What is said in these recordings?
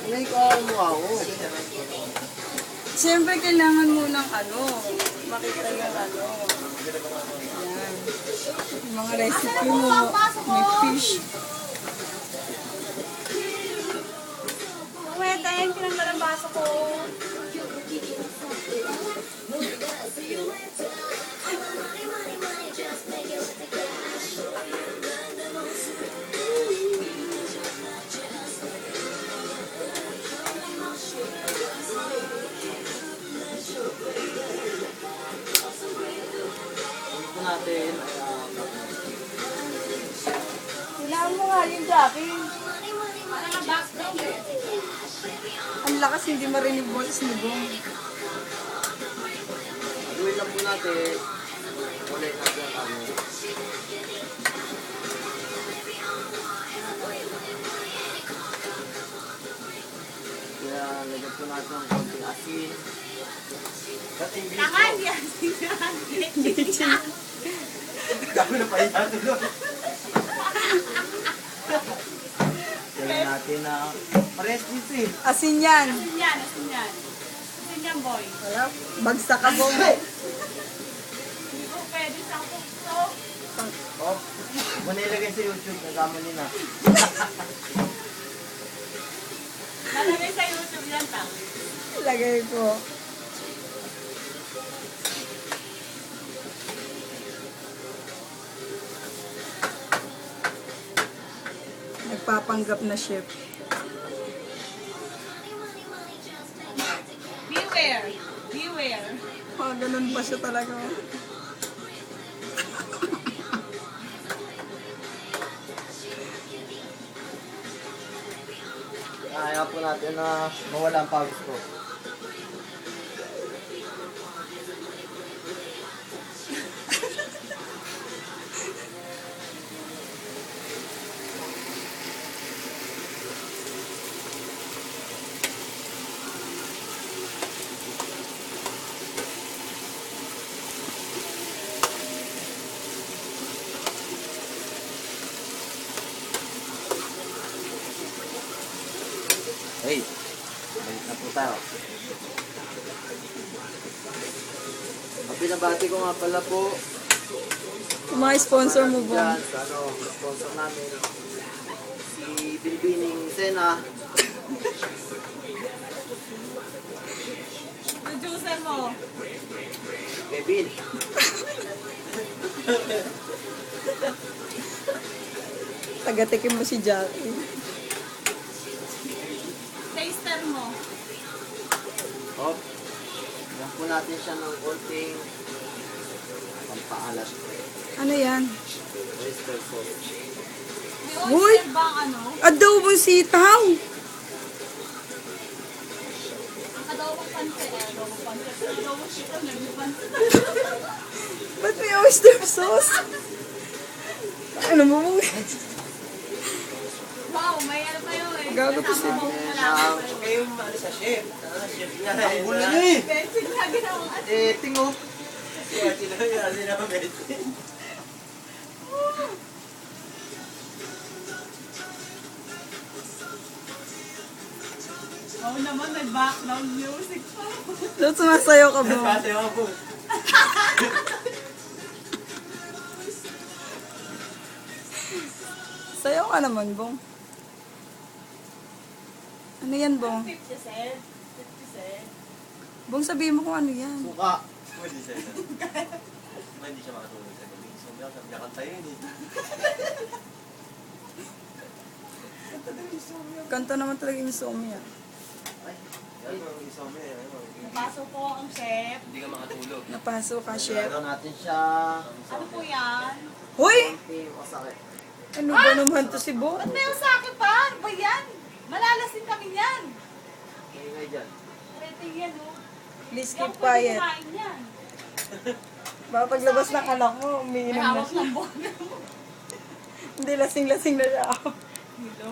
May ko mo ako. Siyempre, kailangan mo ng makita yung Yan. Yung mga recipe mo, may fish. Uwe, tayo pinanggal ang baso ko. Ito natin. Kailangan mo nga yung Jackie. Ang lakas, hindi marinig boses ni Bong. Gawin lang po natin. Ulit natin ang Kaya lagyan po natin ng konting asin. Dating dito. Tangan yan. Dami na pa yan. Lagyan natin na pares dito eh. Asin yan. Asin yan, asin yan. Asin yan, boy. Wala, bagsak ka, Bong. Hindi ko pwede sa kukso. Oh, muna ilagay sa YouTube. Nagama nyo na. Nalagay sa YouTube yan, tang. Lagay ko. Nagpapanggap na chef. Beware. Beware. Ganun pa siya talaga. Kaya po natin na mawala ang pawis ko. Hey, balik na po tayo. Pinabati ko nga pala po. Yung mga sponsor mo, Bong. Dyan, sa sponsor namin. Si Bilbining Sena. Producer mo. Kevin. Tagatikim mo si Jackie. Taster mo. Oh, yan po natin siya ng konting pampaalat. Ano yan? Oyster sauce. May Uy! oyster ba ang Adobong sitaw! Ang adobong pansit. Adobong pansit. Adobong chicken. Nag-pansit. Ba't may oyster sauce? Ano mo? Wow, may ano kayo eh. Gago to si Kasama mo Bong. malapit. Kayo sa chef. Chef niya. Ang gulo niya eh. Bensin na ginawang asin. Eh, tingo. Kaya sila medicine. Oo naman, may background music pa. Doon sumasayaw ka, Bong. Kasi ako po. Sayaw ka naman, Bong. Ano yan, Bong? 50 cent. 50 cent. Bong, sabihin mo kung ano yan. Suka. Pwede siya. Diba hindi siya makatulog sa gabi? So, sabi niya kanta yun eh. Kanta naman talaga yung Somi, ah. Ay, yan mo, isang mo eh. Napasok po ang chef. Hindi ka makatulog. Napasok ka, chef. Lagyan natin siya. Ano po yan? Hoy! Konting masakit. Ano ba naman to si Bong? Ba't may sa akin pa? Ano ba yan? Malalasin kami yan. Ingay dyan. Pwede yan, oh. Please Yung keep pwede quiet. kumain yan. Baka paglabas ng anak mo, May umiinom na hawak siya. ng bono. Hindi, lasing-lasing na siya. Hello.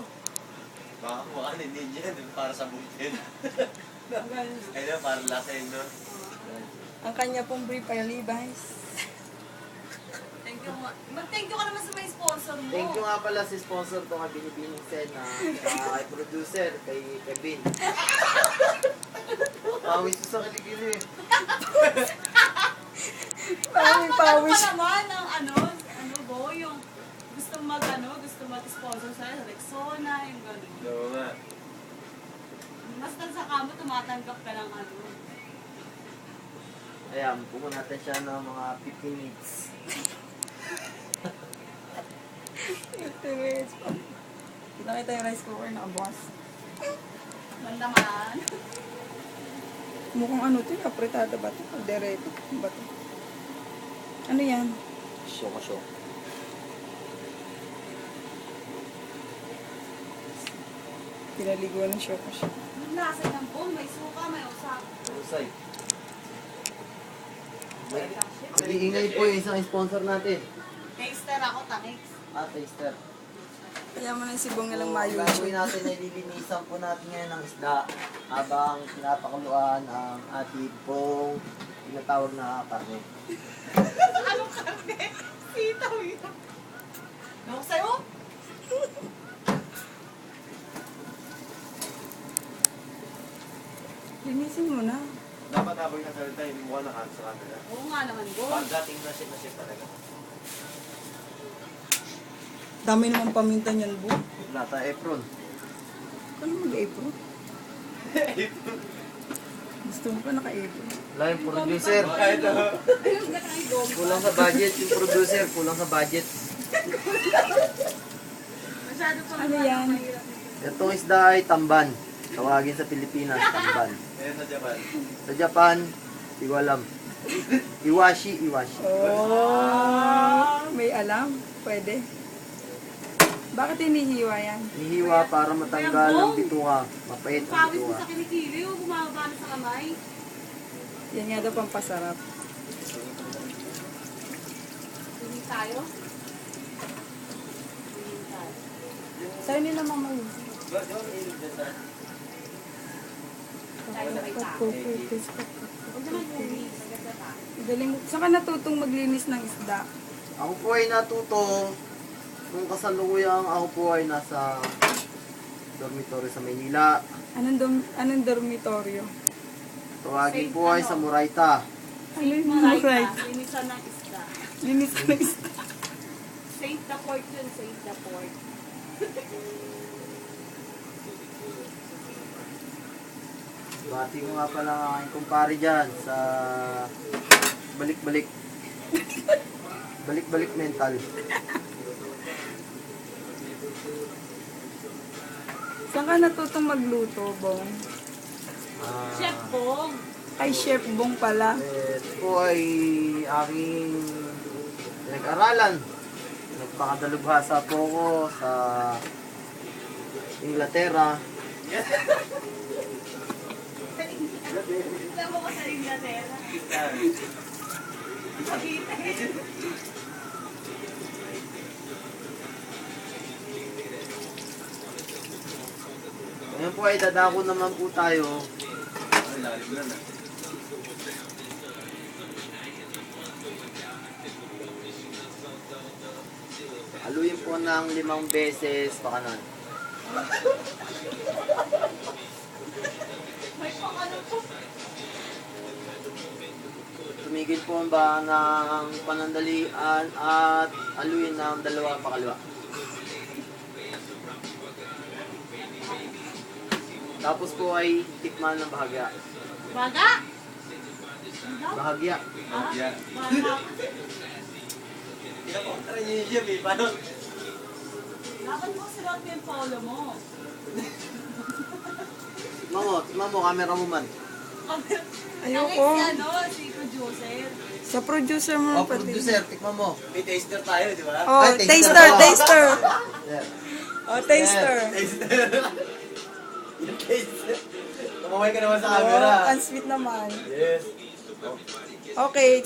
Baka kumain din yan para sa butin. Ayun, para lasay no. Ang kanya pong brief ay Levi's. Thank you. Mag-thank you ka naman sa mga sponsor mo. Thank you nga pala si sponsor ko kay Binibining Sen na kay producer, kay Kevin. Pawis ko sa kiligili eh. Maraming Ano pawis. pa naman ang ano bo, yung gusto mag-sponsor sa'yo, Rexona, yung gano'n. Oo nga. Basta sa kamo, tumatanggap ka ng ano. Ayan, pumunta natin siya ng mga 15 minutes. 15 minutes pa. Nakita yung rice cooker nakabukas. Mandaman. Mukhang ano ito, apretada ba ito? Aldereto ba ito? Ano yan? Show. Pinaliguan ng shoka siya. Yung lasa ng bone, may suka, may usak. Usay. Nag-iingay po yung isang sponsor natin. Taster ako, tanix. Taster. Kaya mo na yung sibong nilang So, mayo. gagawin natin ay lilinisan po natin ngayon ng isda habang pinapakuluan ang ating pong tinatawag na karne. Anong karne? Sitaw yun. Ano ko sa'yo? Linisin mo na. Dapat habang nasalita, yung mukha na sa camera. Oo nga naman, bo. Pag dating na ship talaga. Dami naman paminta niyan, bu. Lata Efron. Ano mag-apron? Gusto mo pa naka-apron. Wala yung producer. Kahit Ayun, gano'n yung Kulang sa budget yung producer. Kulang sa budget. Masyado pa Ano yan? Itong isda ay tamban. Tawagin sa Pilipinas, tamban. Ayun sa Japan. Sa Japan, hindi ko alam. Iwashi. Oh, may alam. Pwede. Bakit hinihiwa yan? Nihiwa para matanggal ang bituka. Mapait ang Pawis mo bituka. sa kilikili o bumababa na sa kamay. Yan nga daw pampasarap. Hindi tayo. Sa'yo nila mamay. Di ba mahilig dyan sa... Tayo na may tao. Huwag naman lumis. Maganda pa. Galing mo. Saan ka natutong maglinis ng isda? Ako po ay natuto nung kasalukuyang ako po ay nasa dormitory sa Maynila. Anong dormitoryo? Tawagin po ay sa Murayta. Ano yung Marayta. right? Linisan ng isda. Linis ka ng isda. Saint the port yun, Saint the port. Bati ko nga pala ang aking kumpare dyan sa balik-balik. Balik-balik mental. Saan ka natutong magluto, Bong? Chef Bong. Kay Chef Bong pala. Ito po ay aking pinag-aralan. Nagpakadalubhasa po ako sa Inglaterra. Alam mo ko sa Inglaterra. Cavite. Ngayon po ay dadako naman po tayo. Ay, lalim na na. Haluin po ng 5 beses pakanan. May pang-ano po. Tumigil po ba ng panandalian at haluin ng 2 pakaliwa. Tapos po ay tikman ng bahagya. Baga? Bahagya. Yeah. Baga. Pinakontra niyo yung Jim eh. Paano? Dapat mo sirat yung polo mo. Tikman mo, camera mo man. Ayoko. Si ano, si producer. Sa producer mo Oh, pati. producer, tikman mo. May taster tayo, di ba? Oh, Ay, taster. Yeah. Oh, taster. Taster. Yung taster. Tumaway ka naman sa Oh, camera. ang sweet naman. Yes. Okay.